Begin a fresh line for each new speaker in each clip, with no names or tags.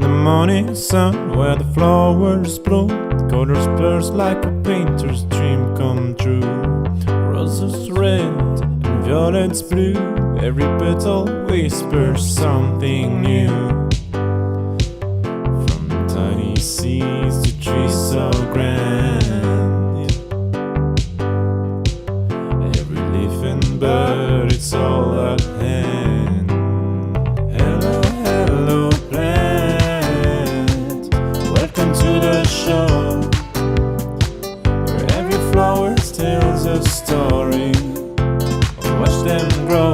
the morning sun, where the flowers bloom, colors burst like a painter's dream come true. Roses red and violets blue, every petal whispers something new. From tiny seeds to trees so grand, every leaf and bird, it's all at hand. Hello, hello plant, welcome to the show, where every flower tells a story. Watch them grow.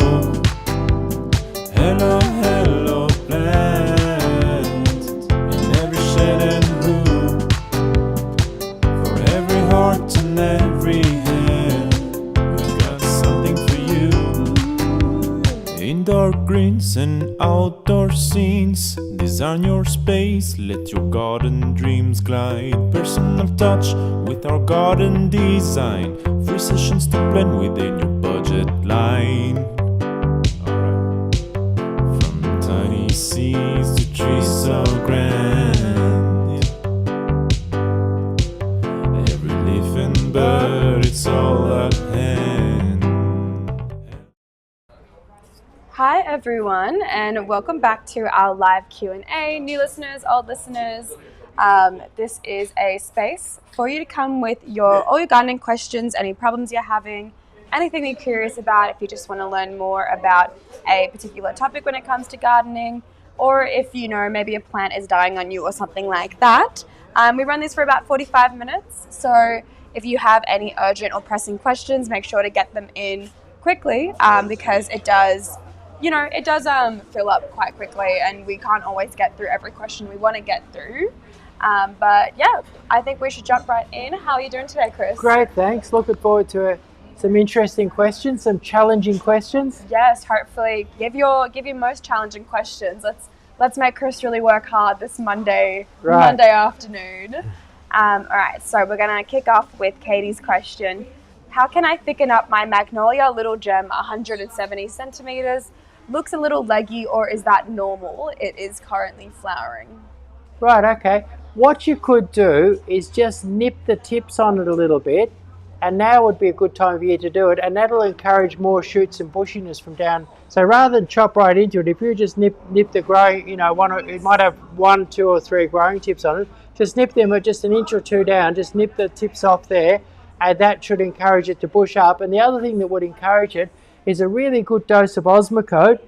Hello, hello plant, in every shade and hue, for every heart and every hand, we've got something for you. Indoor greens and outdoor scenes, design your space, let your garden dreams glide. Personal touch with our garden design, free sessions to blend within your budget line. Alright. From tiny seeds to trees so grand, every leaf and bird, it's all at hand.
Hi everyone, and welcome back to our live Q&A. New listeners, old listeners, this is a space for you to come with all your gardening questions, any problems you're having, anything you're curious about, if you just want to learn more about a particular topic when it comes to gardening, or if you know maybe a plant is dying on you or something like that. We run this for about 45 minutes, so if you have any urgent or pressing questions, make sure to get them in quickly, because it does fill up quite quickly and we can't always get through every question we want to get through. But yeah, I think we should jump right in. How are you doing today, Chris?
Great, thanks. Looking forward to some interesting questions, some challenging questions.
Yes, hopefully give your most challenging questions. Let's make Chris really work hard this Monday afternoon. All right, so we're gonna kick off with Katie's question. How can I thicken up my Magnolia Little Gem 170 centimeters? Looks a little leggy, or is that normal? It is currently flowering.
Right, okay. What you could do is just nip the tips on it a little bit, and now would be a good time of year to do it, and that'll encourage more shoots and bushiness from down. So rather than chop right into it, if you just nip the growing, it might have 1, 2 or 3 growing tips on it, just nip them at just an inch or 2 down, just nip the tips off there, and that should encourage it to bush up. And the other thing that would encourage it is a really good dose of Osmocote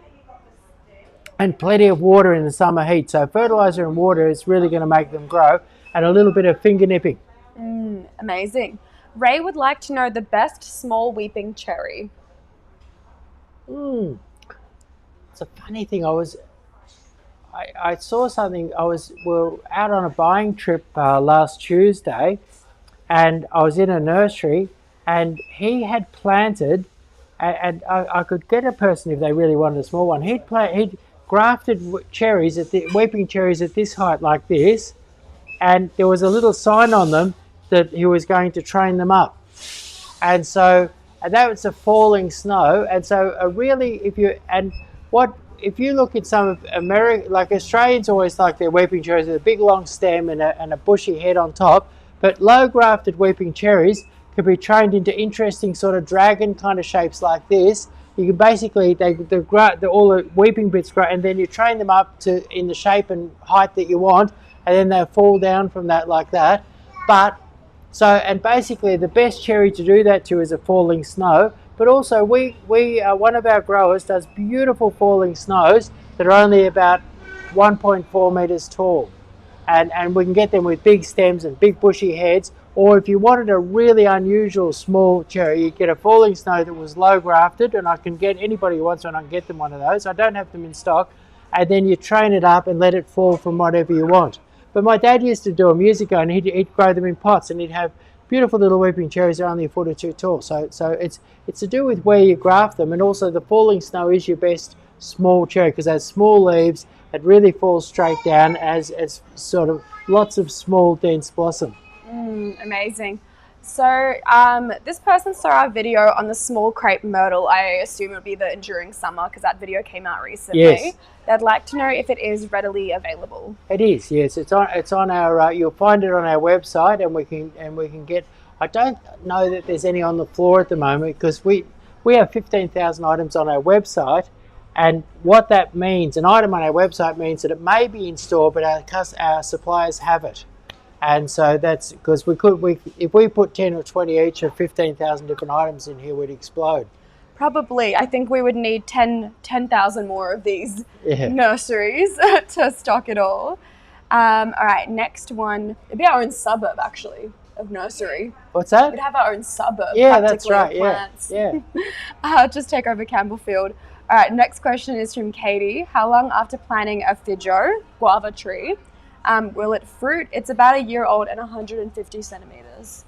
and plenty of water in the summer heat. So fertilizer and water is really going to make them grow, and a little bit of finger nipping.
Amazing. Ray would like to know the best small weeping cherry.
It's a funny thing. I saw something. We were out on a buying trip last Tuesday, and I was in a nursery, and he had planted, and I could get a person if they really wanted a small one. He'd grafted weeping cherries at this height like this, and there was a little sign on them that he was going to train them up. And so that was a falling snow. And so if you look at some of America, like Australians always like their weeping cherries with a big long stem and a bushy head on top, but low grafted weeping cherries can be trained into interesting sort of dragon kind of shapes like this. You can basically, all the weeping bits grow, and then you train them up in the shape and height that you want, and then they fall down from that like that. And basically the best cherry to do that to is a falling snow. But also one of our growers does beautiful falling snows that are only about 1.4 meters tall. And we can get them with big stems and big bushy heads. Or if you wanted a really unusual small cherry, you get a falling snow that was low grafted, and I can get anybody who wants one, I can get them one of those. I don't have them in stock. And then you train it up and let it fall from whatever you want. But my dad used to do them years ago, and he'd grow them in pots, and he'd have beautiful little weeping cherries that are only 1 foot or 2 tall. So it's to do with where you graft them, and also the falling snow is your best small cherry because it has small leaves. It really falls straight down as sort of lots of small dense blossom.
Amazing. So this person saw our video on the small crepe myrtle. I assume it would be the Enduring Summer because that video came out recently.
Yes.
They'd like to know if it is readily available.
It is, yes. It's on our. You'll find it on our website, and we can get. I don't know that there's any on the floor at the moment because we have 15,000 items on our website, and what that means, an item on our website means that it may be in store, but our suppliers have it, and so that's because if we put 10 or 20 each of 15,000 different items in here, we'd explode.
Probably. I think we would need 10,000 more of these nurseries to stock it all. All right, next one. It'd be our own suburb, actually, of nursery.
What's that?
We'd have our own suburb.
Yeah, that's right.
Of plants.
Yeah.
Just take over Campbellfield. All right, next question is from Katie. How long after planting a Fijo guava tree will it fruit? It's about a year old and 150 centimeters.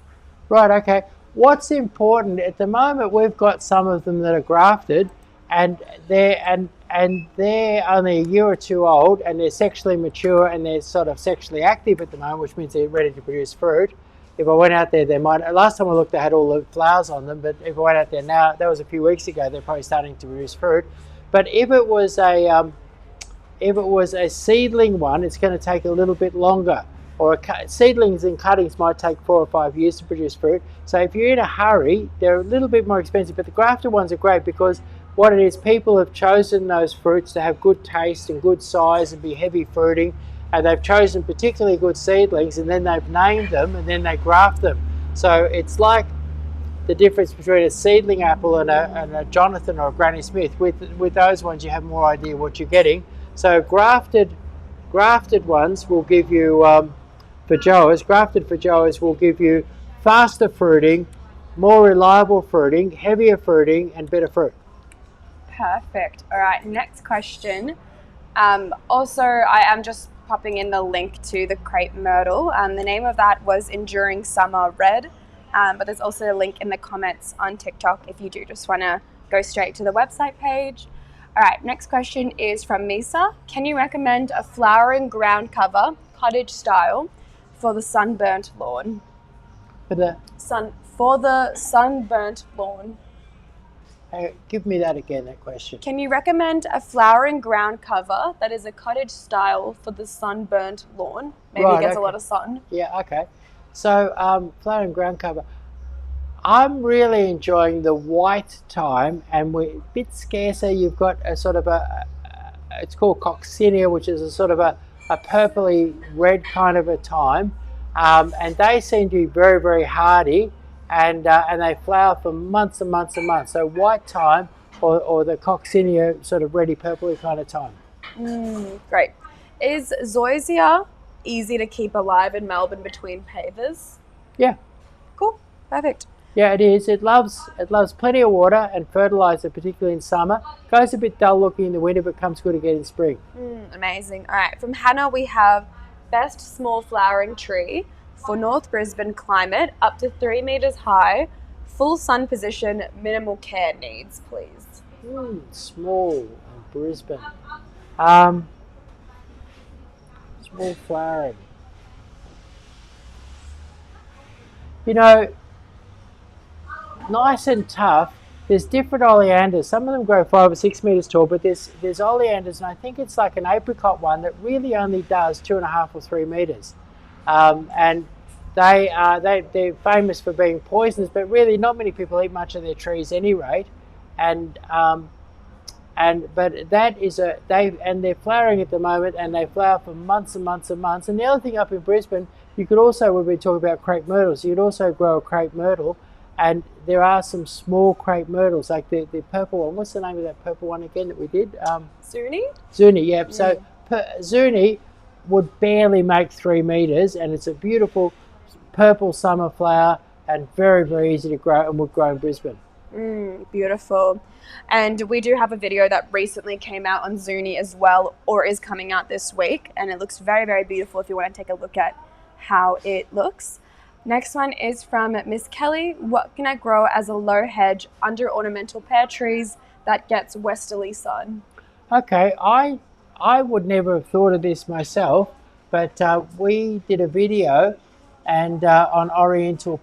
Right, okay. What's important at the moment, we've got some of them that are grafted, and they're only a year or two old, and they're sexually mature, and they're sort of sexually active at the moment, which means they're ready to produce fruit. If I went out there, they might. Last time I looked, they had all the flowers on them, but if I went out there now, that was a few weeks ago, they're probably starting to produce fruit. But if it was a seedling one, it's going to take a little bit longer. Or seedlings and cuttings might take 4 or 5 years to produce fruit. So if you're in a hurry, they're a little bit more expensive, but the grafted ones are great because what it is, people have chosen those fruits to have good taste and good size and be heavy fruiting, and they've chosen particularly good seedlings, and then they've named them, and then they graft them. So it's like the difference between a seedling apple and a Jonathan or a Granny Smith. With those ones, you have more idea what you're getting. So grafted ones will give you grafted Fijoas will give you faster fruiting, more reliable fruiting, heavier fruiting, and better fruit.
Perfect. All right, next question. Also, I am just popping in the link to the crepe myrtle. The name of that was Enduring Summer Red, but there's also a link in the comments on TikTok if you do just want to go straight to the website page. All right, next question is from Misa. Can you recommend a flowering ground cover, cottage style, for the sunburnt lawn?
For the
sunburnt lawn.
Give me that again, that question.
Can you recommend a flowering ground cover that is a cottage style for the sunburnt lawn? Maybe it gets a lot of sun.
Yeah, okay. So flowering ground cover. I'm really enjoying the white thyme, and we're a bit scarcer. You've got a sort of it's called coccinia, which is a sort of a purpley red kind of a thyme, and they seem to be very, very hardy, and they flower for months and months and months. So white thyme or the coccinia sort of reddy purpley kind of thyme.
Great. Is zoysia easy to keep alive in Melbourne between pavers?
Yeah.
Cool. Perfect.
Yeah, it is. It loves plenty of water and fertilizer, particularly in summer. Goes a bit dull looking in the winter, but comes good again in spring.
Amazing. All right, from Hannah we have best small flowering tree for North Brisbane climate, up to 3 meters high, full sun position, minimal care needs, please.
Small in Brisbane. Small flowering. You know, nice and tough. There's different oleanders. Some of them grow 5 or 6 meters tall, but there's oleanders, and I think it's like an apricot one that really only does 2.5 or 3 meters. And they're famous for being poisonous, but really not many people eat much of their trees at any rate. But that is they're flowering at the moment, and they flower for months and months and months. And the other thing up in Brisbane, you could also, when we talk about crepe myrtles, you could also grow a crepe myrtle. And there are some small crepe myrtles, like the purple one. What's the name of that purple one again that we did?
Zuni?
Zuni, yeah. So Zuni would barely make 3 meters, and it's a beautiful purple summer flower and very, very easy to grow, and would grow in Brisbane.
Beautiful. And we do have a video that recently came out on Zuni as well, or is coming out this week, and it looks very, very beautiful if you want to take a look at how it looks. Next one is from Miss Kelly. What can I grow as a low hedge under ornamental pear trees that gets westerly sun?
Okay, I would never have thought of this myself, but we did a video and on an oriental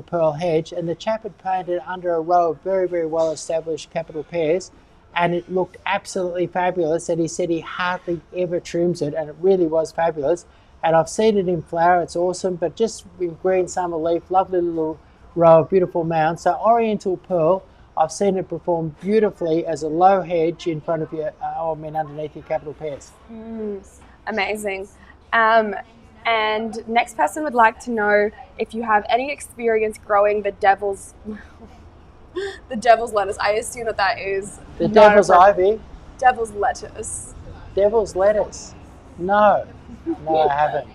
pearl hedge, and the chap had planted under a row of very, very well established capital pears, and it looked absolutely fabulous. And he said he hardly ever trims it, and it really was fabulous. And I've seen it in flower, it's awesome, but just in green summer leaf, lovely little row of beautiful mounds. So oriental pearl, I've seen it perform beautifully as a low hedge in front of your, underneath your capital pears.
Amazing. And next person would like to know if you have any experience growing the devil's lettuce. I assume that is
the devil's ivy.
Devil's lettuce.
Devil's lettuce. No, I haven't.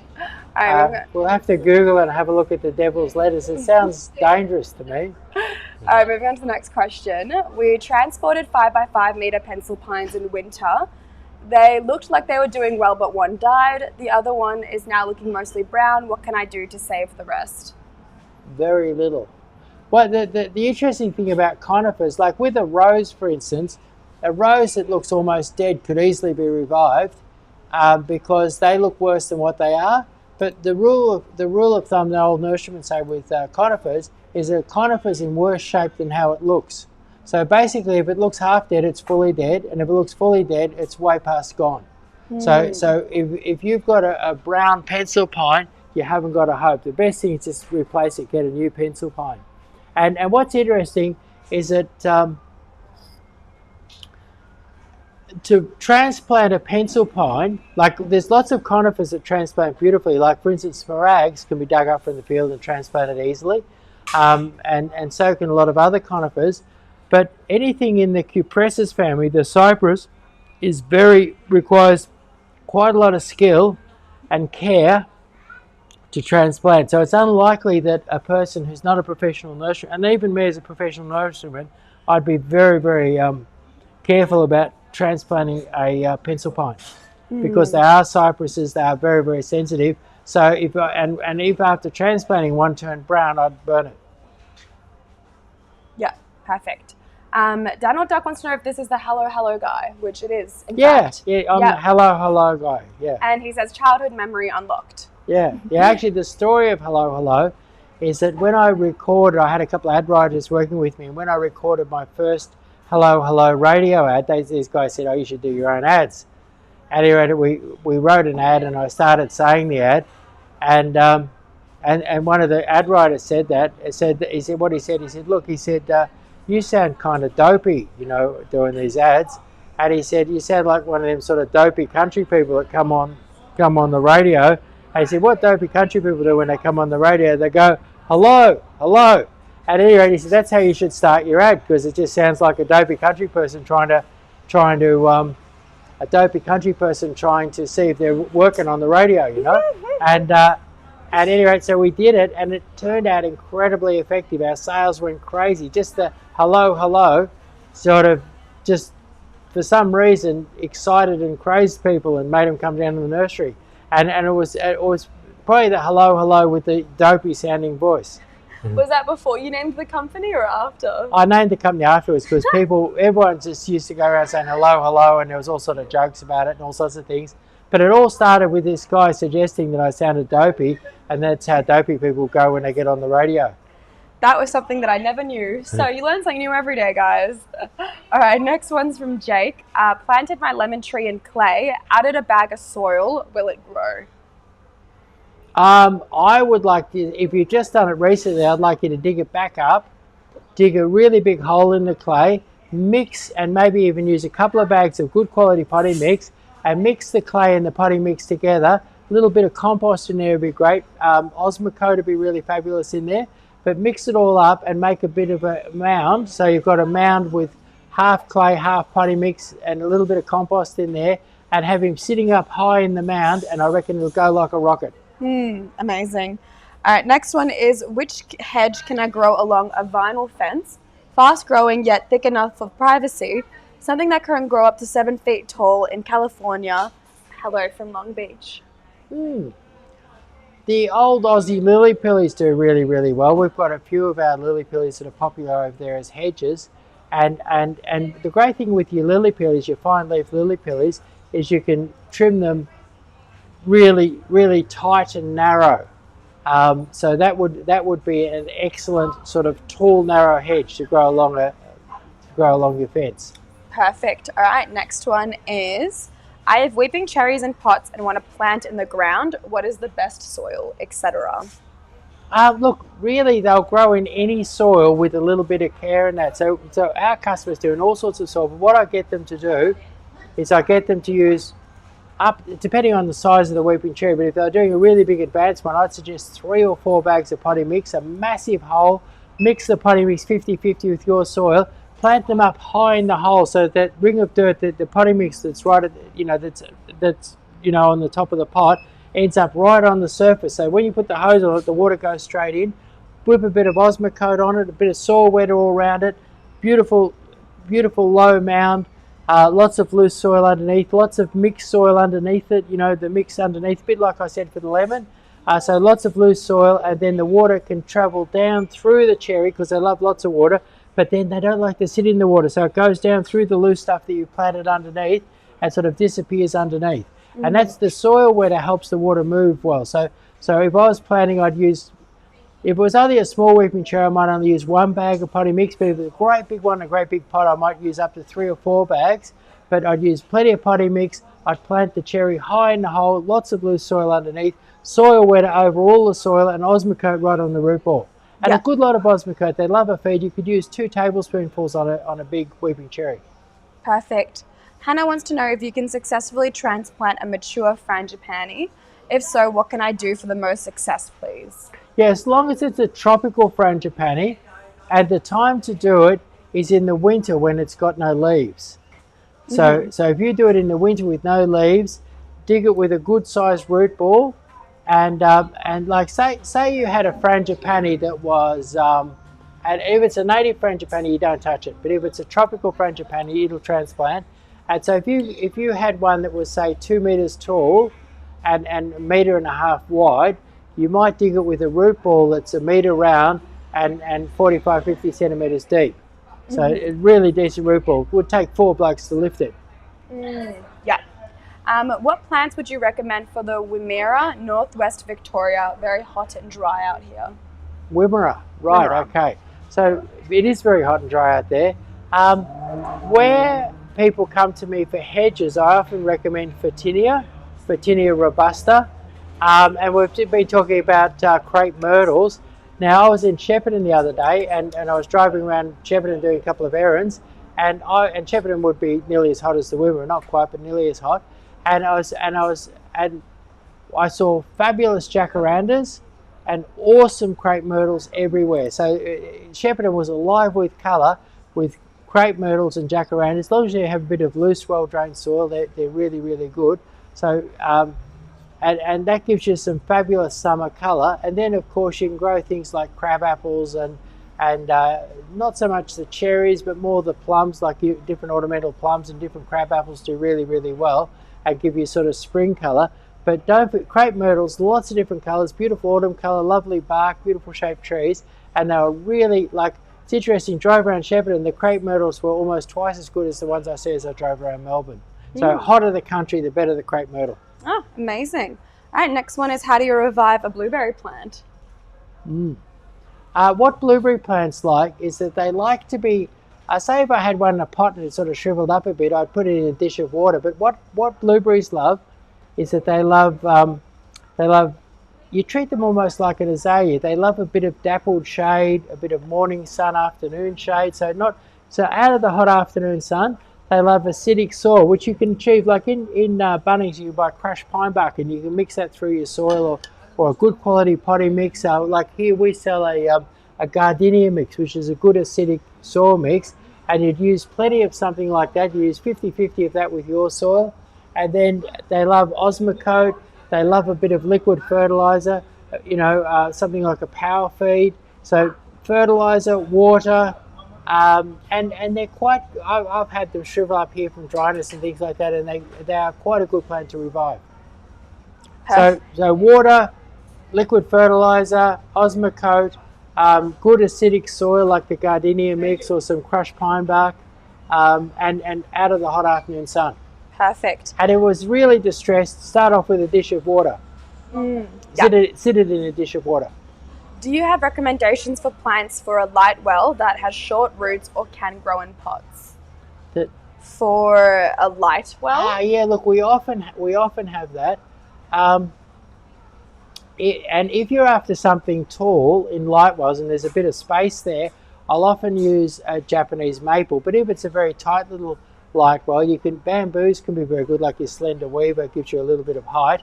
All right,
we'll have to Google it and have a look at the devil's lettuce. It sounds dangerous to me.
All right, moving on to the next question. We transported 5x5 meter pencil pines in winter. They looked like they were doing well, but one died. The other one is now looking mostly brown. What can I do to save the rest?
Very little. Well, the interesting thing about conifers, like with a rose, for instance, a rose that looks almost dead could easily be revived because they look worse than what they are. But the rule of thumb, the old nurserymen say with conifers, is that a conifer's in worse shape than how it looks. So basically, if it looks half dead, it's fully dead, and if it looks fully dead, it's way past gone. So if you've got a brown pencil pine, you haven't got a hope. The best thing is just replace it, get a new pencil pine. And what's interesting is that to transplant a pencil pine, like there's lots of conifers that transplant beautifully. Like for instance, smaragds can be dug up from the field and transplanted easily, and so can a lot of other conifers. But anything in the Cupressus family, the cypress, requires quite a lot of skill and care to transplant. So it's unlikely that a person who's not a professional nurseryman, and even me as a professional nurseryman, I'd be very, very careful about transplanting a pencil pine because they are cypresses, they are very, very sensitive. So if after transplanting one turned brown, I'd burn it.
Yeah, perfect. Daniel Duck wants to know if this is the hello guy, which it is. In fact.
I'm the hello guy. Yeah.
And he says childhood memory unlocked.
Yeah. Actually, the story of hello is that when I recorded, I had a couple of ad writers working with me, and when I recorded my first hello radio ad, these guys said, "Oh, you should do your own ads." And we wrote an ad, and I started saying the ad, and one of the ad writers said that. He said, "Look," he said, "you sound kind of dopey, doing these ads." And he said, "You sound like one of them sort of dopey country people that come on the radio." And he said, "What dopey country people do when they come on the radio? They go, hello." At any rate, he said, "That's how you should start your ad, because it just sounds like a dopey country person trying to see if they're working on the radio, And at any rate, so we did it, and it turned out incredibly effective. Our sales went crazy. Just the hello sort of just for some reason excited and crazed people and made them come down to the nursery. And it was probably the hello with the dopey sounding voice.
Was that before you named the company or after?
I named the company afterwards because everyone just used to go around saying hello, and there was all sort of jokes about it and all sorts of things. But it all started with this guy suggesting that I sounded dopey, and that's how dopey people go when they get on the radio.
That was something that I never knew. So you learn something new every day, guys. All right, next one's from Jake. Planted my lemon tree in clay, added a bag of soil. Will it grow?
I would like to, if you've just done it recently, I'd like you to dig it back up, dig a really big hole in the clay, mix, and maybe even use a couple of bags of good quality potting mix, and mix the clay and the potting mix together. A little bit of compost in there would be great. Osmocote would be really fabulous in there. But mix it all up and make a bit of a mound. So you've got a mound with half clay, half potting mix, and a little bit of compost in there, and have him sitting up high in the mound, and I reckon it'll go like a rocket.
Amazing. All right, next one is, which hedge can I grow along a vinyl fence? Fast growing yet thick enough for privacy. Something that can grow up to 7 feet tall in California. Hello from Long Beach.
The old Aussie lily pillies do really, really well. We've got a few of our lily pillies that are popular over there as hedges. And the great thing with your lily pillies, your fine leaf lily pillies, is you can trim them really, really tight and narrow. So that would be an excellent sort of tall, narrow hedge to grow along your fence.
Perfect. All right, next one is, I have weeping cherries in pots and want to plant in the ground. What is the best soil, etc.?
Look, really, they'll grow in any soil with a little bit of care in that. So our customers do in all sorts of soil. But what I get them to do is I get them to use depending on the size of the weeping cherry. But if they're doing a really big advanced one, I'd suggest 3 or 4 bags of potting mix, a massive hole. Mix the potting mix 50-50 with your soil. Plant them up high in the hole so that ring of dirt, the potting mix that's right at that's on the top of the pot, ends up right on the surface. So when you put the hose on it, the water goes straight in. Whip a bit of Osmocote on it, a bit of soil wetter all around it. Beautiful, beautiful low mound. Lots of loose soil underneath, lots of mixed soil underneath it. The mix underneath, a bit like I said for the lemon. So lots of loose soil, and then the water can travel down through the cherry because they love lots of water. But then they don't like to sit in the water, so it goes down through the loose stuff that you planted underneath and sort of disappears underneath. Mm-hmm. And that's the soil wetter helps the water move well. So if I was planting, if it was only a small weeping cherry, I might only use 1 bag of potting mix. But if it's a great big one, a great big pot, I might use up to 3 or 4 bags. But I'd use plenty of potting mix. I'd plant the cherry high in the hole, lots of loose soil underneath, soil wetter over all the soil, and Osmocote right on the root ball. And a good lot of Osmocote. They love a feed. You could use 2 tablespoonfuls on a big weeping cherry.
Perfect. Hannah wants to know if you can successfully transplant a mature frangipani. If so, what can I do for the most success, please?
Yeah, as long as it's a tropical frangipani, and the time to do it is in the winter when it's got no leaves. So if you do it in the winter with no leaves, dig it with a good sized root ball. And like say you had a frangipani that was, and if it's a native frangipani, you don't touch it. But if it's a tropical frangipani, it'll transplant. And so if you had one that was say 2 meters tall and 1.5 meters wide, you might dig it with a root ball that's 1 meter round and 45-50 centimeters deep. So a really decent root ball. It would take 4 blokes to lift it.
Yeah. What plants would you recommend for the Wimmera, Northwest Victoria? Very hot and dry out here.
Wimmera, right, Wimmera. Okay. So it is very hot and dry out there. Where people come to me for hedges, I often recommend Photinia robusta. And we've been talking about crepe myrtles. Now, I was in Shepparton the other day, and I was driving around Shepparton doing a couple of errands, and Shepparton would be nearly as hot as the Wimmera, not quite, but nearly as hot. And I saw fabulous jacarandas and awesome crepe myrtles everywhere. So Shepparton was alive with colour, with crepe myrtles and jacarandas. As long as you have a bit of loose, well-drained soil, they're really, really good. So and that gives you some fabulous summer colour. And then of course you can grow things like crab apples and not so much the cherries, but more the plums, like different ornamental plums and different crab apples do really, really well and give you sort of spring colour. But don't forget, crepe myrtles, lots of different colours, beautiful autumn colour, lovely bark, beautiful shaped trees, and they were really, like, it's interesting, drove around Shepparton, the crepe myrtles were almost twice as good as the ones I see as I drove around Melbourne. So hotter the country, the better the crepe myrtle.
Oh, amazing. All right, next one is, how do you revive a blueberry plant?
What blueberry plants like is that they like to be, say if I had one in a pot and it sort of shriveled up a bit, I'd put it in a dish of water. But what blueberries love is that they love, you treat them almost like an azalea. They love a bit of dappled shade, a bit of morning sun, afternoon shade. So out of the hot afternoon sun, they love acidic soil, which you can achieve, like in Bunnings, you buy crushed pine bark and you can mix that through your soil, or a good quality potting mix. Like here we sell a gardenia mix, which is a good acidic soil mix, and you'd use plenty of something like that. You use 50-50 of that with your soil. And then they love Osmocote, they love a bit of liquid fertiliser, something like a power feed. So fertiliser, water, and they're quite, I've had them shrivel up here from dryness and things like that, and they are quite a good plant to revive. So water, liquid fertiliser, Osmocote, good acidic soil like the gardenia mix or some crushed pine bark, and out of the hot afternoon sun.
Perfect.
And it was really distressed, start off with a dish of water. Sit it in a dish of water.
Do you have recommendations for plants for a light well that has short roots or can grow in pots?
That
For a light well?
yeah. Look, we often have that. And if you're after something tall in light wells and there's a bit of space there, I'll often use a Japanese maple. But if it's a very tight little light well, bamboos can be very good, like your slender weaver, gives you a little bit of height.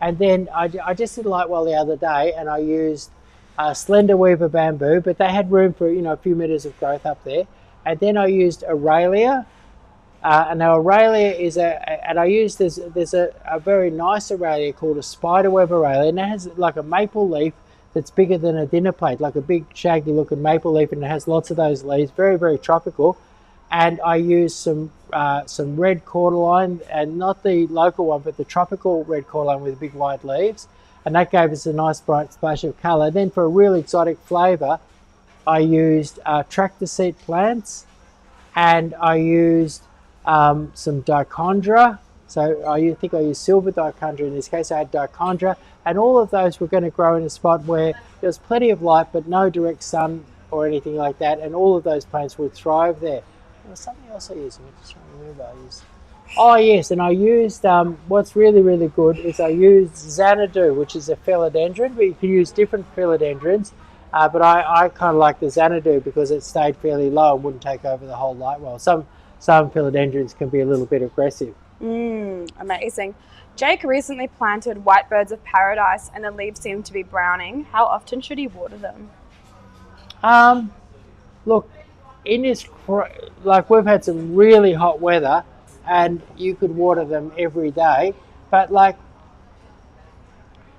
And then I just did a light well the other day, and I used slender weaver bamboo, but they had room for a few meters of growth up there. And then I used Aurelia. And now Aurelia is there's a very nice Aurelia called a spiderweb Aurelia, and it has like a maple leaf that's bigger than a dinner plate, like a big shaggy looking maple leaf, and it has lots of those leaves, very, very tropical. And I used some red cordyline, and not the local one, but the tropical red cordyline with big wide leaves, and that gave us a nice bright splash of colour. Then for a real exotic flavour, I used tractor seat plants, and I used some dichondra. So I think I used silver dichondra in this case. I had dichondra, and all of those were going to grow in a spot where there was plenty of light but no direct sun or anything like that, and all of those plants would thrive there. There was something else I used. I'm just trying to remember. Oh yes, and I used what's really, really good is I used Xanadu, which is a philodendron, but you can use different philodendrons. But I kind of like the Xanadu because it stayed fairly low and wouldn't take over the whole light well. Some philodendrons can be a little bit aggressive.
Amazing. Jake recently planted white birds of paradise and the leaves seem to be browning. How often should he water them?
Look, in this, like we've had some really hot weather and you could water them every day, but like,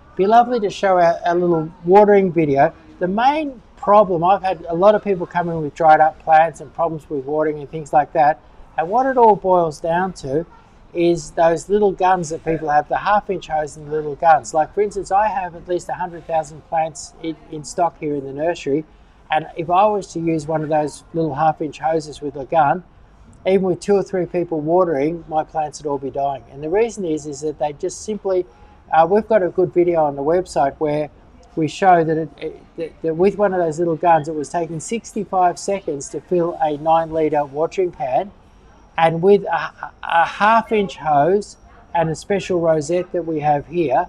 it'd be lovely to show our little watering video. The main problem, I've had a lot of people come in with dried up plants and problems with watering and things like that, and what it all boils down to is those little guns that people have, the half-inch hose and the little guns. Like for instance, I have at least 100,000 plants in stock here in the nursery, and if I was to use one of those little half-inch hoses with a gun, even with 2 or 3 people watering, my plants would all be dying. And the reason is that they just simply, we've got a good video on the website where we show that with one of those little guns, it was taking 65 seconds to fill a 9-litre watering can, and with a half-inch hose and a special rosette that we have here,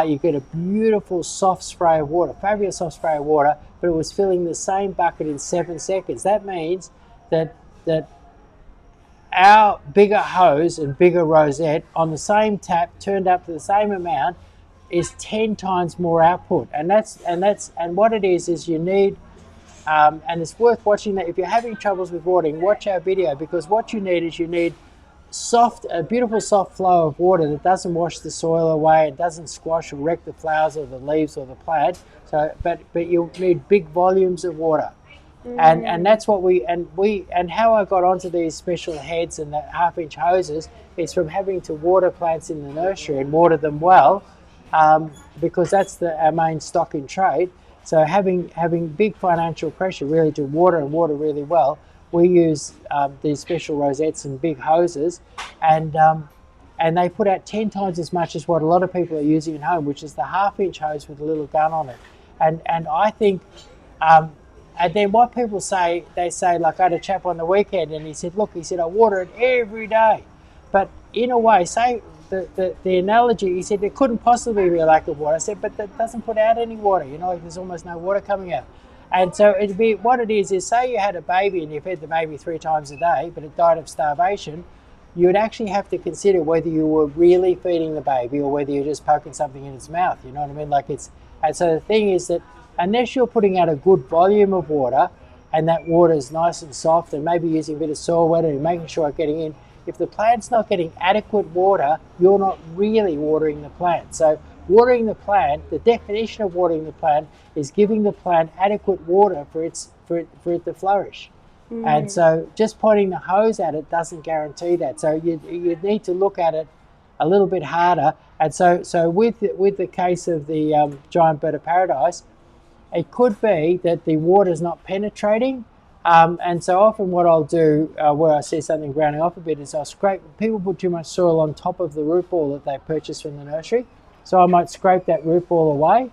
you get a beautiful soft spray of water, fabulous soft spray of water, but it was filling the same bucket in 7 seconds. That means that our bigger hose and bigger rosette on the same tap turned up to the same amount is 10 times more output. And what it is you need, and it's worth watching that. If you're having troubles with watering, watch our video, because what you need is a beautiful soft flow of water that doesn't wash the soil away, it doesn't squash or wreck the flowers or the leaves or the plant. So, but you need big volumes of water. And that's what and how I got onto these special heads and the half-inch hoses is from having to water plants in the nursery and water them well, because that's our main stock in trade. So having big financial pressure really to water really well, we use these special rosettes and big hoses, and they put out 10 times as much as what a lot of people are using at home, which is the half-inch hose with a little gun on it. And I think, and then what people say, they say, like I had a chap on the weekend and he said, I water it every day. But in a way, say the analogy, he said, it couldn't possibly be a lack of water. I said, but that doesn't put out any water, like there's almost no water coming out. And so it'd be, what it is say you had a baby and you fed the baby 3 times a day, but it died of starvation, you would actually have to consider whether you were really feeding the baby or whether you're just poking something in its mouth, you know what I mean? And so the thing is that unless you're putting out a good volume of water and that water is nice and soft and maybe using a bit of soil wetter and making sure it's getting in, if the plant's not getting adequate water, you're not really watering the plant. So watering the plant, the definition of watering the plant is giving the plant adequate water for it to flourish. And so just pointing the hose at it doesn't guarantee that. So you need to look at it a little bit harder. And so with the case of the giant bird of paradise, it could be that the water's not penetrating. And so often what I'll do where I see something browning off a bit is I'll scrape. People put too much soil on top of the root ball that they purchase from the nursery, So I might scrape that root ball away.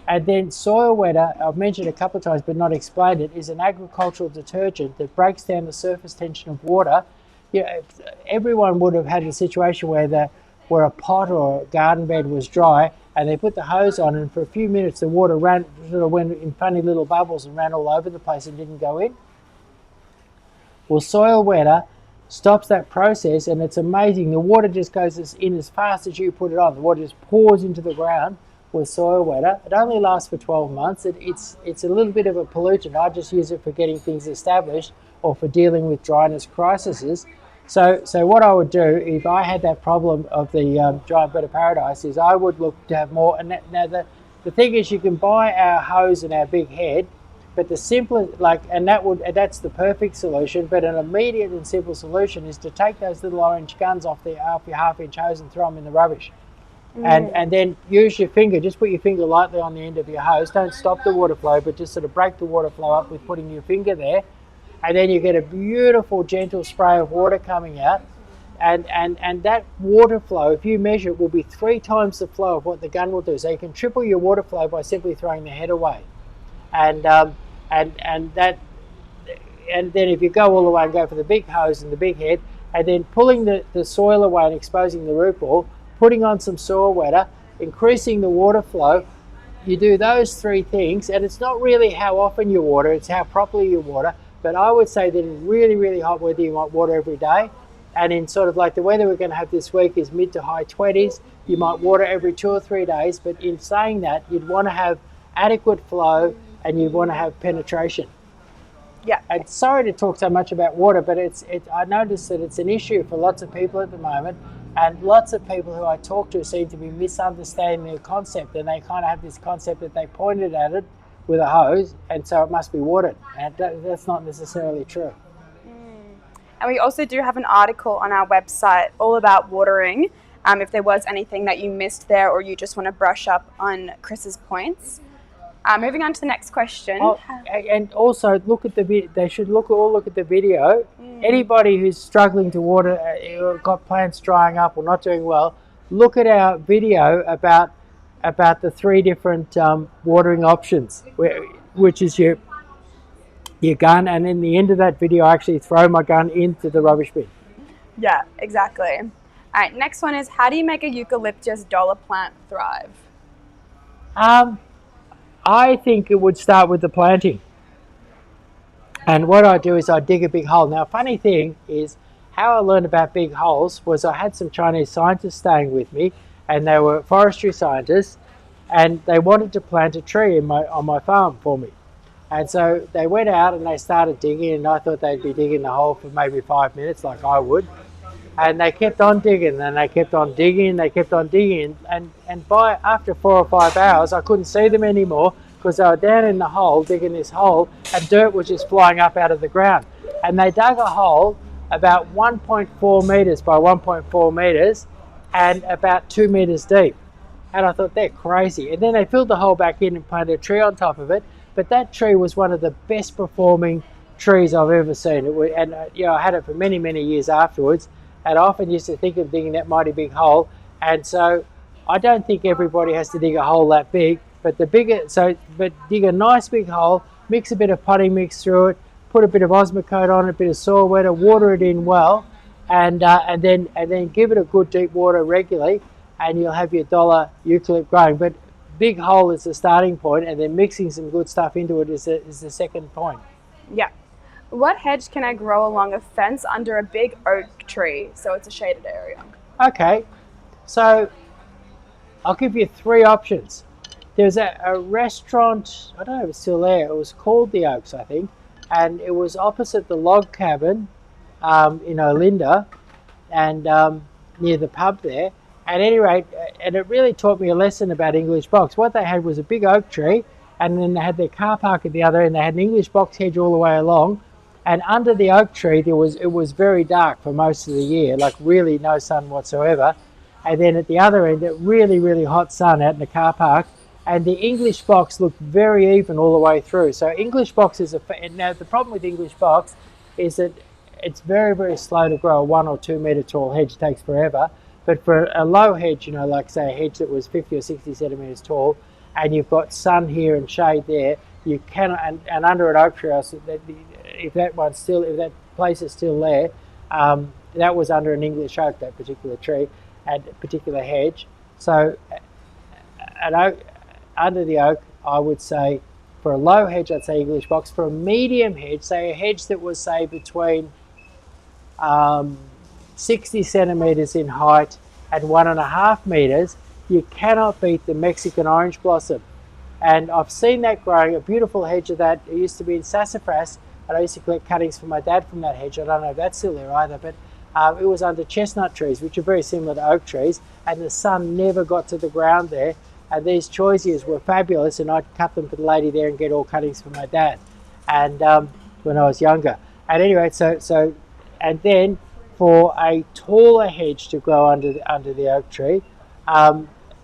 And then soil wetter, I've mentioned a couple of times but not explained it, is an agricultural detergent that breaks down the surface tension of water. Yeah, everyone would have had a situation where a pot or a garden bed was dry and they put the hose on, and for a few minutes the water sort of went in funny little bubbles and ran all over the place and didn't go in. Well, soil wetter stops that process, and it's amazing. The water just goes in as fast as you put it on. The water just pours into the ground with soil wetter. It only lasts for 12 months. It's a little bit of a pollutant. I just use it for getting things established or for dealing with dryness crises. So what I would do if I had that problem of the giant bird of paradise is I would look to have more. And now the thing is, you can buy our hose and our big head, but the simplest, that's the perfect solution. But an immediate and simple solution is to take those little orange guns off your half-inch hose and throw them in the rubbish. And then use your finger, just put your finger lightly on the end of your hose. Don't stop the water flow, but just sort of break the water flow up with putting your finger there. And then you get a beautiful, gentle spray of water coming out. And that water flow, if you measure it, will be 3 times the flow of what the gun will do. So you can triple your water flow by simply throwing the head away. And then if you go all the way and go for the big hose and the big head, and then pulling the soil away and exposing the root ball, putting on some soil wetter, increasing the water flow. You do those 3 things, and it's not really how often you water, it's how properly you water. But I would say that in really, really hot weather, you might water every day. And in sort of like the weather we're going to have this week is mid to high 20s, you might water every 2 or 3 days. But in saying that, you'd want to have adequate flow and you'd want to have penetration.
Yeah.
And sorry to talk so much about water, but I notice that it's an issue for lots of people at the moment. And lots of people who I talk to seem to be misunderstanding the concept, and they kind of have this concept that they pointed at it with a hose and so it must be watered. And that's not necessarily true.
And we also do have an article on our website all about watering. If there was anything that you missed there or you just want to brush up on Chris's points. Moving on to the next question.
And also look at they should all look at the video. Anybody who's struggling to water, got plants drying up or not doing well, look at our video about the 3 different watering options, which is your gun, and in the end of that video I actually throw my gun into the rubbish bin.
Yeah, exactly. All right, next one is, how do you make a eucalyptus dollar plant thrive?
I think it would start with the planting. And what I do is I dig a big hole. Now, funny thing is, how I learned about big holes was I had some Chinese scientists staying with me, and they were forestry scientists, and they wanted to plant a tree on my farm for me. And so they went out and they started digging, and I thought they'd be digging the hole for maybe 5 minutes like I would. And they kept on digging, and they kept on digging, they kept on digging, and after 4 or 5 hours I couldn't see them anymore because they were down in the hole digging this hole, and dirt was just flying up out of the ground. And they dug a hole about 1.4 meters by 1.4 meters and about 2 meters deep. And I thought, they're crazy. And then they filled the hole back in and planted a tree on top of it. But that tree was one of the best performing trees I've ever seen. I had it for many, many years afterwards. And I often used to think of digging that mighty big hole. And so I don't think everybody has to dig a hole that big, but dig a nice big hole, mix a bit of potting mix through it, put a bit of Osmocote on it, a bit of soil wetter, water it in well, and then give it a good deep water regularly, and you'll have your dollar eucalypt growing. But big hole is the starting point, and then mixing some good stuff into it is the second point.
Yeah. What hedge can I grow along a fence under a big oak tree so it's a shaded area?
Okay, so I'll give you 3 options. There's a restaurant, I don't know if it's still there, it was called The Oaks, I think, and it was opposite the log cabin in Olinda and near the pub there. At any rate, and it really taught me a lesson about English box. What they had was a big oak tree, and then they had their car park at the other end. They had an English box hedge all the way along, and under the oak tree it was very dark for most of the year, like really no sun whatsoever. And then at the other end, it really, really hot sun out in the car park, and the English box looked very even all the way through. So English box is now the problem with English box is that it's very, very slow to grow. A 1 or 2 meter tall hedge takes forever. But for a low hedge, you know, like say a hedge that was 50 or 60 centimetres tall, and you've got sun here and shade there, you cannot, and under an oak tree, if that place is still there, that was under an English oak, that particular tree, and particular hedge. So an oak, under the oak, I would say, for a low hedge, I'd say English box. For a medium hedge, say a hedge that was, say, between 60 centimetres in height and 1.5 metres, you cannot beat the Mexican orange blossom. And I've seen that growing, a beautiful hedge of that. It used to be in Sassafras, and I used to collect cuttings for my dad from that hedge. I don't know if that's still there either, but it was under chestnut trees, which are very similar to oak trees, and the sun never got to the ground there. And these choisias were fabulous, and I'd cut them for the lady there and get all cuttings for my dad, and when I was younger. And anyway, so and then for a taller hedge to grow under the oak tree,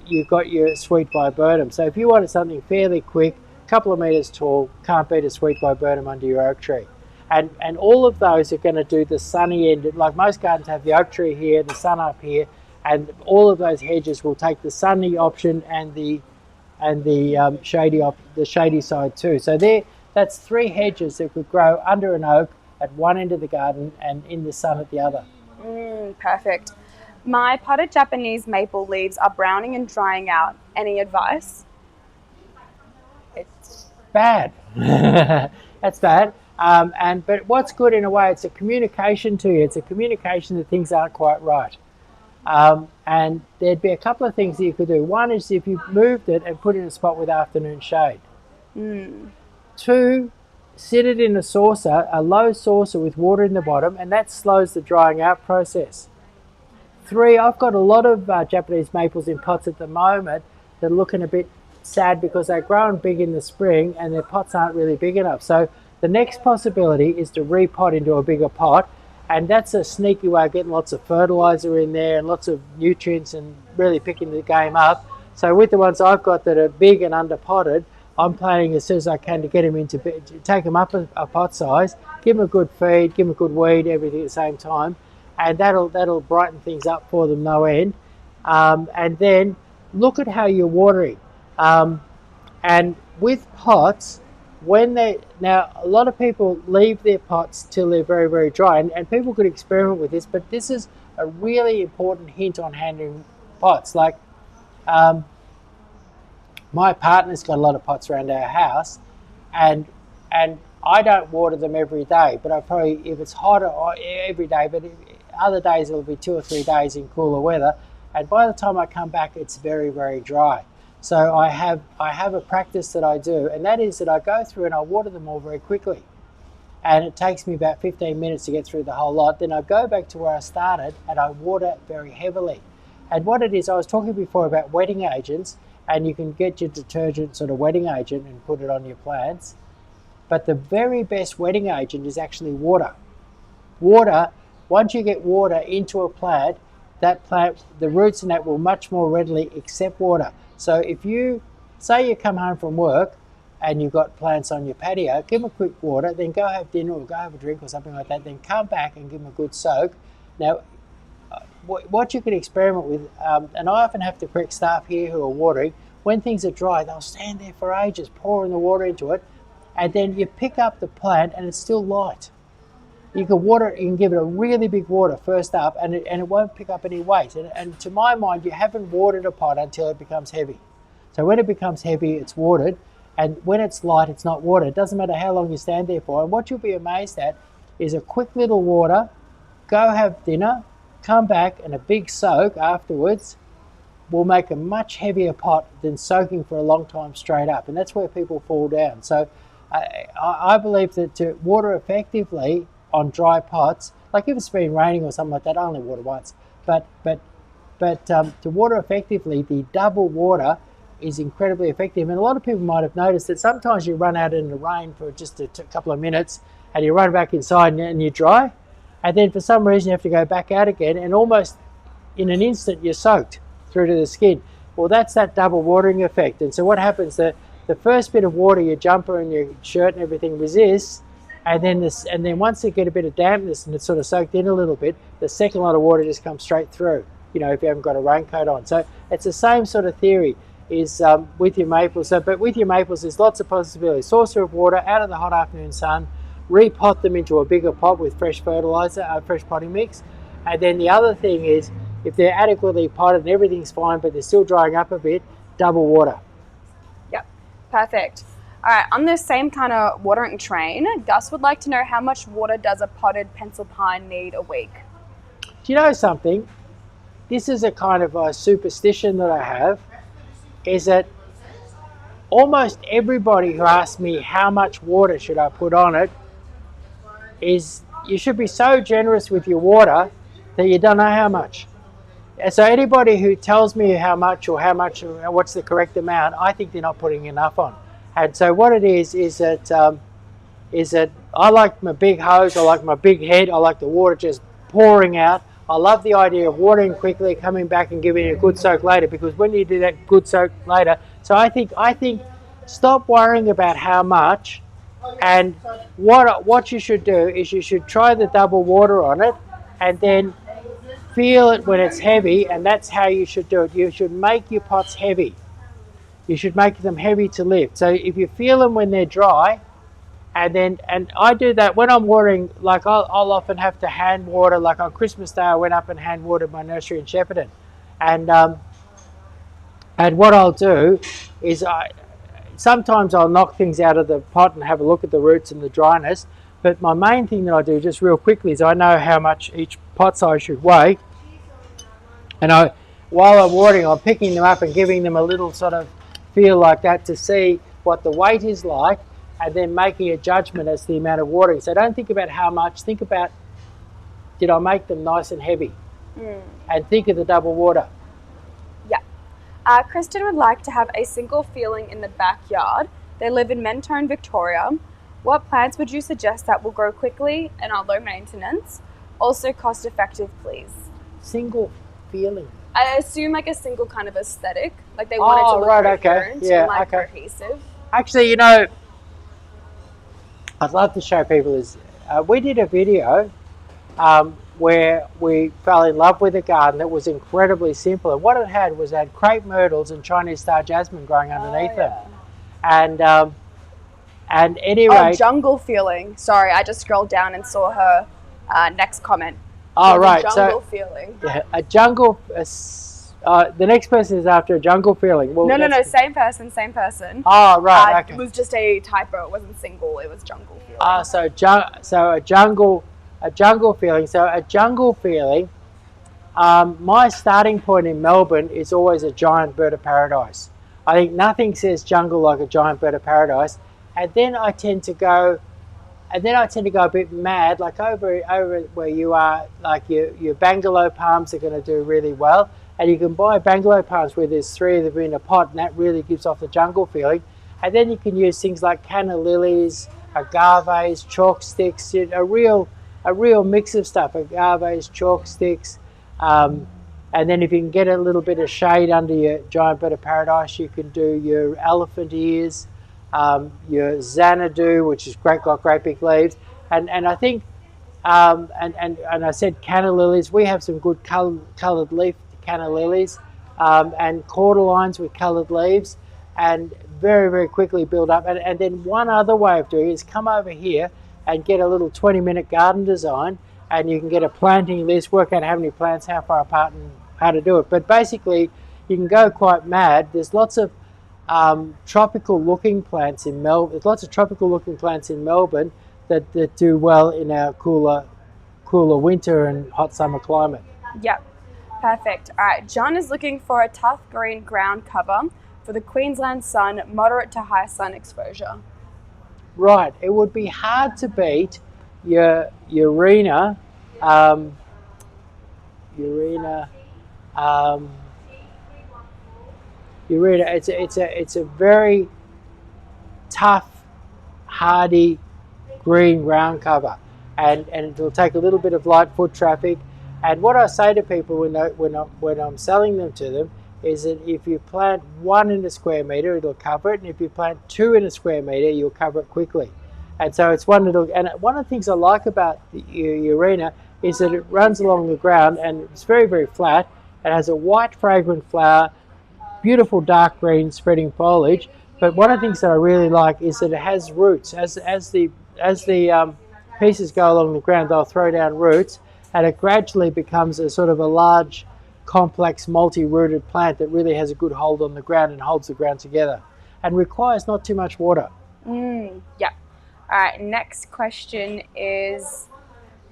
you've got your sweet viburnum. So if you wanted something fairly quick, a couple of metres tall, can't beat a sweet viburnum under your oak tree. And all of those are going to do the sunny end. Like most gardens have the oak tree here, the sun up here, and all of those hedges will take the sunny option and the shady side too. So that's 3 hedges that could grow under an oak at one end of the garden and in the sun at the other.
Perfect. My potted Japanese maple leaves are browning and drying out. Any advice?
It's bad. That's bad. But what's good in a way, it's a communication to you. It's a communication that things aren't quite right. And there'd be a couple of things that you could do. One is if you moved it and put it in a spot with afternoon shade. 2, sit it in a saucer, a low saucer with water in the bottom, and that slows the drying out process. 3, I've got a lot of Japanese maples in pots at the moment that are looking a bit sad because they're growing big in the spring and their pots aren't really big enough. So the next possibility is to repot into a bigger pot, and that's a sneaky way of getting lots of fertilizer in there and lots of nutrients and really picking the game up. So with the ones I've got that are big and under potted, I'm planning as soon as I can to get them into, take them up a pot size, give them a good feed, give them a good weed, everything at the same time, and that'll brighten things up for them no end. And then look at how you're watering. And with pots, now a lot of people leave their pots till they're very, very dry, and people could experiment with this, but this is a really important hint on handling pots. Like my partner's got a lot of pots around our house, and I don't water them every day, but I probably, if it's hotter, every day, but other days it'll be 2 or 3 days in cooler weather, and by the time I come back it's very, very dry. So I have a practice that I do, and that is that I go through and I water them all very quickly, and it takes me about 15 minutes to get through the whole lot. Then I go back to where I started and I water very heavily. And what it is, I was talking before about wetting agents, and you can get your detergent sort of wetting agent and put it on your plants, but the very best wetting agent is actually water. Once you get water into a plant, that plant, the roots in that will much more readily accept water. So if you, say you come home from work and you've got plants on your patio, give them a quick water, then go have dinner or go have a drink or something like that, then come back and give them a good soak. Now, what you can experiment with, and I often have to correct staff here who are watering, when things are dry, they'll stand there for ages pouring the water into it, and then you pick up the plant and it's still light. You can water it, you can give it a really big water first up, and it won't pick up any weight. And to my mind, you haven't watered a pot until it becomes heavy. So when it becomes heavy, it's watered, and when it's light, it's not watered. It doesn't matter how long you stand there for. And what you'll be amazed at is a quick little water, go have dinner, come back, and a big soak afterwards will make a much heavier pot than soaking for a long time straight up. And that's where people fall down. So I believe that to water effectively on dry pots, like if it's been raining or something like that, I only water once. But to water effectively, the double water is incredibly effective. And a lot of people might have noticed that sometimes you run out in the rain for just a couple of minutes and you run back inside and you're dry. And then for some reason you have to go back out again, and almost in an instant you're soaked through to the skin. Well, that's that double watering effect. And so what happens, the first bit of water, your jumper and your shirt and everything resists, and then once you get a bit of dampness and it's sort of soaked in a little bit, the second lot of water just comes straight through. if you haven't got a raincoat on. So it's the same sort of theory is with your maples. So, but with your maples, there's lots of possibilities. Saucer of water out of the hot afternoon sun, repot them into a bigger pot with fresh fertilizer, fresh potting mix. And then the other thing is, if they're adequately potted and everything's fine, but they're still drying up a bit, double water.
Yep, perfect. All right, on this same kind of watering train, Gus would like to know how much water does a potted pencil pine need a week?
Do you know something? This is a kind of a superstition that I have, is that almost everybody who asks me how much water should I put on it, is you should be so generous with your water that you don't know how much. So anybody who tells me how much or what's the correct amount, I think they're not putting enough on. And so what it is that I like my big hose, I like my big head, I like the water just pouring out. I love the idea of watering quickly, coming back and giving it a good soak later, because when you do that good soak later, so I think stop worrying about how much, and what you should do is you should try the double water on it, and then feel it when it's heavy, and that's how you should do it. You should make your pots heavy. You should make them heavy to lift. So if you feel them when they're dry, and I do that when I'm watering, like I'll often have to hand water, like on Christmas Day I went up and hand watered my nursery in Shepparton. And what I'll do is sometimes I'll knock things out of the pot and have a look at the roots and the dryness, but my main thing that I do just real quickly is I know how much each pot size should weigh, and while I'm watering, I'm picking them up and giving them a little sort of feel like that to see what the weight is like, and then making a judgment as to the amount of watering. So don't think about how much, think about, did I make them nice and heavy? And think of the double water.
Yeah. Kristen would like to have a single feeling in the backyard. They live in Mentone, Victoria. What plants would you suggest that will grow quickly and are low maintenance? Also cost effective, please.
Single feeling.
I assume like a single kind of aesthetic. Like they want it to look coherent and like cohesive.
Actually, I'd love to show people is we did a video where we fell in love with a garden that was incredibly simple, and what it had crepe myrtles and Chinese star jasmine growing underneath them, and at any rate,
jungle feeling. Sorry, I just scrolled down and saw her next comment.
Oh, right.
Jungle feeling.
Yeah, a jungle. The next person is after a jungle feeling. Well,
no, same person.
Oh, right. Okay.
It was just a typo. It wasn't single. It was jungle feeling.
So a jungle feeling. So a jungle feeling. My starting point in Melbourne is always a giant bird of paradise. I think nothing says jungle like a giant bird of paradise, and then I tend to go a bit mad, like over where you are, like your bungalow palms are going to do really well. And you can buy bungalow palms where there's 3 of them in a pot, and that really gives off the jungle feeling. And then you can use things like canna lilies, agaves, chalk sticks, a real mix of stuff, agaves, chalk sticks. And then if you can get a little bit of shade under your giant bird of paradise, you can do your elephant ears, your Xanadu, which is got great big leaves. And I think, and I said canna lilies, we have some good coloured leaf canna lilies, and cordylines with coloured leaves, and very, very quickly build up. And then one other way of doing it is come over here and get a little 20-minute garden design, and you can get a planting list, work out how many plants, how far apart, and how to do it. But basically, you can go quite mad. There's lots of tropical looking plants in Melbourne. There's lots of tropical looking plants in Melbourne that do well in our cooler winter and hot summer climate.
Yep. Perfect. All right, John is looking for a tough green ground cover for the Queensland sun, moderate to high sun exposure.
Right, it would be hard to beat your Urena. It's a very tough, hardy green ground cover, and it will take a little bit of light foot traffic. And what I say to people when I'm selling them to them is that if you plant 1 in a square metre, it'll cover it, and if you plant 2 in a square metre, you'll cover it quickly. And so it's one of the things I like about the Urena is that it runs along the ground and it's very, very flat, It has a white fragrant flower, beautiful dark green spreading foliage. But one of the things that I really like is that it has roots. As the pieces go along the ground, they'll throw down roots, and it gradually becomes a sort of a large, complex, multi-rooted plant that really has a good hold on the ground and holds the ground together, and requires not too much water.
Yeah. All right. Next question is,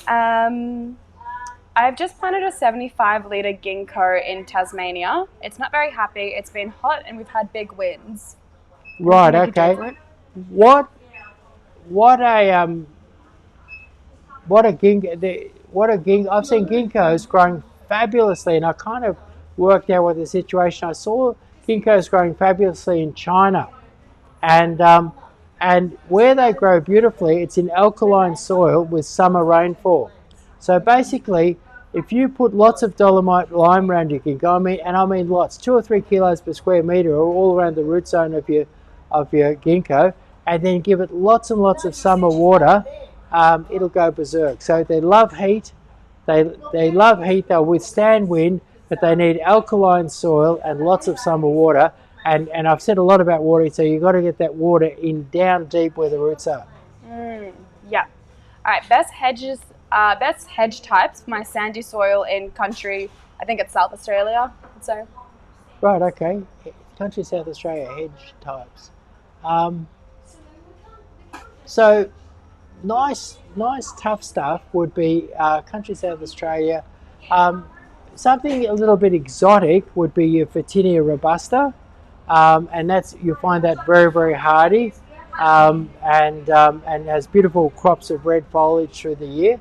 I've just planted a 75-litre ginkgo in Tasmania. It's not very happy. It's been hot and we've had big winds.
Right.
Anything I could do
Okay.
for it?
What a ginkgo. I've seen ginkgos growing fabulously, and I kind of worked out what the situation. I saw ginkgos growing fabulously in China, and where they grow beautifully, it's in alkaline soil with summer rainfall. So basically, if you put lots of dolomite lime around your ginkgo, I mean lots, 2 or 3 kilos per square metre, or all around the root zone of your ginkgo, and then give it lots and lots of summer water, it'll go berserk. So they love heat. They love heat. They'll withstand wind, but they need alkaline soil and lots of summer water. And I've said a lot about water, so you've got to get that water in down deep where the roots are.
Yeah. All right. Best hedge types for my sandy soil in country. I think it's South Australia. So.
Right. Okay. Country South Australia hedge types. So nice tough stuff would be country South Australia. Something a little bit exotic would be your Photinia robusta, and you'll find that very hardy, and has beautiful crops of red foliage through the year.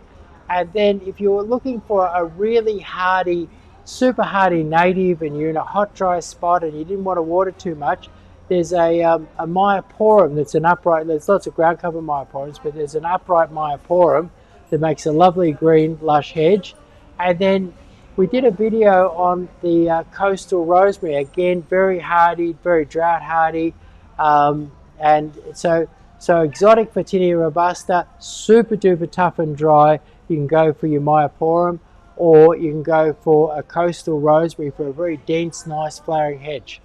And then if you're looking for a really hardy, super hardy native, and you're in a hot dry spot and you didn't want to water too much, there's a Myoporum that's an upright. There's lots of ground cover Myoporums, but there's an upright Myoporum that makes a lovely green lush hedge. And then we did a video on the coastal rosemary, again very hardy, very drought hardy, and so exotic Photinia robusta, super duper tough and dry. You can go for your Myoporum, or you can go for a coastal rosemary for a very dense, nice flowering hedge.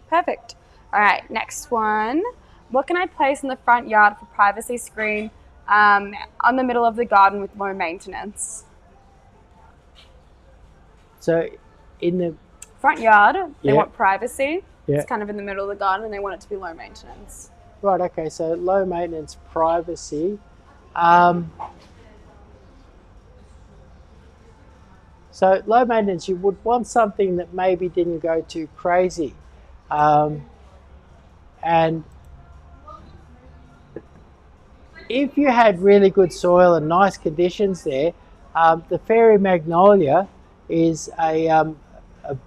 Perfect. All right, next one. What can I place in the front yard for privacy screen on the middle of the garden with low maintenance?
So in the
front yard, they
Yeah.
want privacy.
Yeah.
It's kind of in the middle of the garden and they want it to be low maintenance.
Right, okay, so low maintenance privacy. So low maintenance, you would want something that maybe didn't go too crazy. And if you had really good soil and nice conditions there, the fairy magnolia is a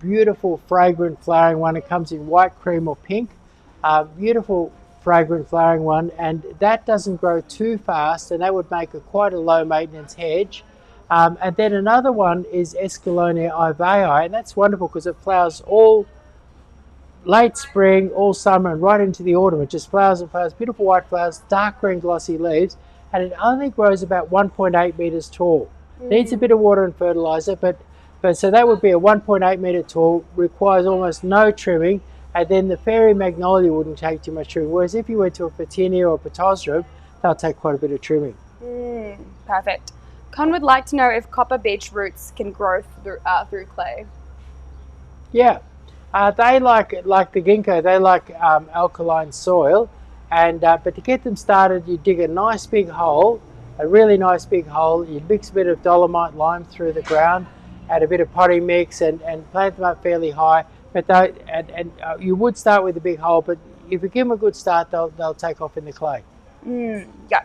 beautiful fragrant flowering one. It comes in white, cream or pink. Beautiful fragrant flowering one, and that doesn't grow too fast, and that would make quite a low maintenance hedge. And then another one is Escallonia ivei, and that's wonderful because it flowers all late spring, all summer, and right into the autumn. It just flowers and flowers, beautiful white flowers, dark green glossy leaves, and it only grows about 1.8 meters tall. Needs a bit of water and fertilizer, but so that would be a 1.8 meter tall, requires almost no trimming, and then the fairy magnolia wouldn't take too much trimming. Whereas if you went to a Photinia or a Pittosporum, they'll take quite a bit of trimming.
Perfect. Con would like to know if copper beech roots can grow through clay.
Yeah, they like the ginkgo. They like alkaline soil, and but to get them started, you dig a nice big hole, a really nice big hole. You mix a bit of dolomite lime through the ground, add a bit of potting mix, and plant them up fairly high. But you would start with a big hole, but if you give them a good start, they'll take off in the clay.
Yeah.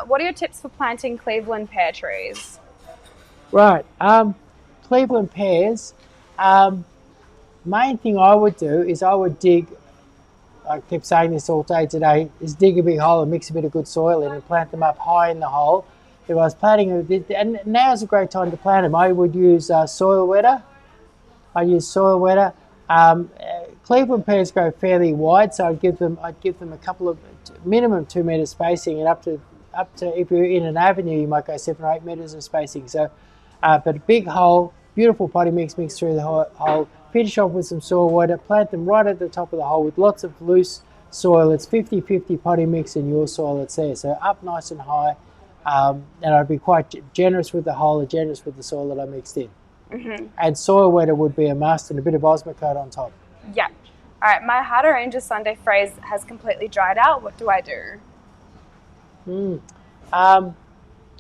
What are your tips for planting Cleveland pear trees?
Right, Cleveland pears. Main thing I would do is I would dig. I keep saying this all day today. Is dig a big hole and mix a bit of good soil in and plant them up high in the hole. If I was planting, and now's a great time to plant them. I would use soil wetter. I use soil wetter. Cleveland pears go fairly wide, so I'd give them a couple of minimum 2 meter spacing, and up to if you're in an avenue, you might go 7 or 8 meters of spacing. So, but a big hole, beautiful potting mix mixed through the hole. Finish off with some soil water, plant them right at the top of the hole with lots of loose soil. It's 50-50 potting mix and your soil that's there. So up nice and high. And I'd be quite generous with the hole and generous with the soil that I mixed in. And soil wetter would be a must, and a bit of Osmocote on top.
Yeah. All right, my Heart Arrangers Sunday phrase has completely dried out. What do I do?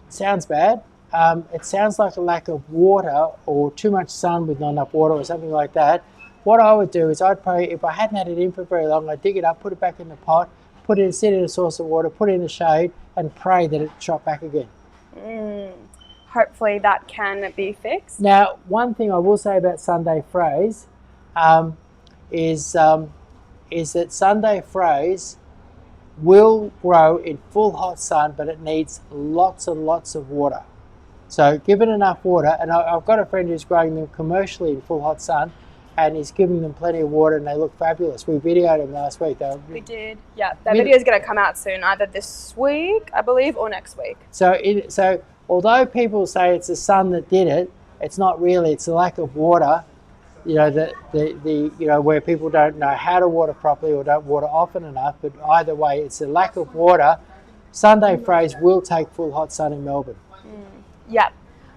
Sounds bad. It sounds like a lack of water or too much sun with not enough water or something like that. What I would do is I'd pray, if I hadn't had it in for very long, I'd dig it up, put it back in the pot, sit in a source of water, put it in the shade, and pray that it shot back again.
Hopefully that can be fixed.
Now, one thing I will say about Sunday phrase is that Sunday phrase will grow in full hot sun, but it needs lots and lots of water. So give it enough water, and I've got a friend who's growing them commercially in full hot sun, and he's giving them plenty of water, and they look fabulous. We videoed them last week.
We did, yeah. That video is going to come out soon, either this week, I believe, or next week.
So although people say it's the sun that did it, it's not really. It's the lack of water. You know, where people don't know how to water properly or don't water often enough. But either way, it's a lack of water. Sunday phrase will take full hot sun in Melbourne.
Yep.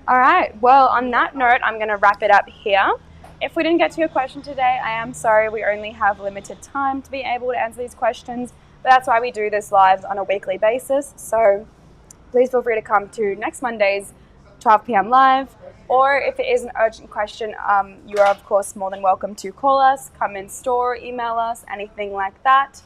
All right. Well, on that note, I'm going to wrap it up here. If we didn't get to your question today, I am sorry. We only have limited time to be able to answer these questions, but that's why we do this live on a weekly basis. So please feel free to come to next Monday's 12 p.m. live. Or if it is an urgent question, you are, of course, more than welcome to call us, come in store, email us, anything like that.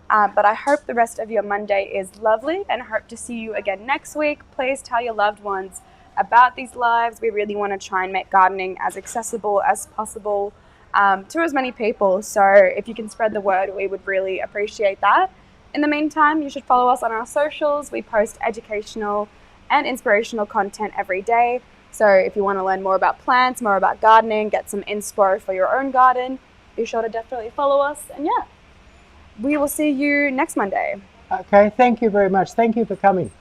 But I hope the rest of your Monday is lovely and hope to see you again next week. Please tell your loved ones about these lives. We really want to try and make gardening as accessible as possible to as many people. So if you can spread the word, we would really appreciate that. In the meantime, you should follow us on our socials. We post educational and inspirational content every day. So if you want to learn more about plants, more about gardening, get some inspo for your own garden, be sure to definitely follow us. And yeah, we will see you next Monday.
Okay, thank you very much. Thank you for coming.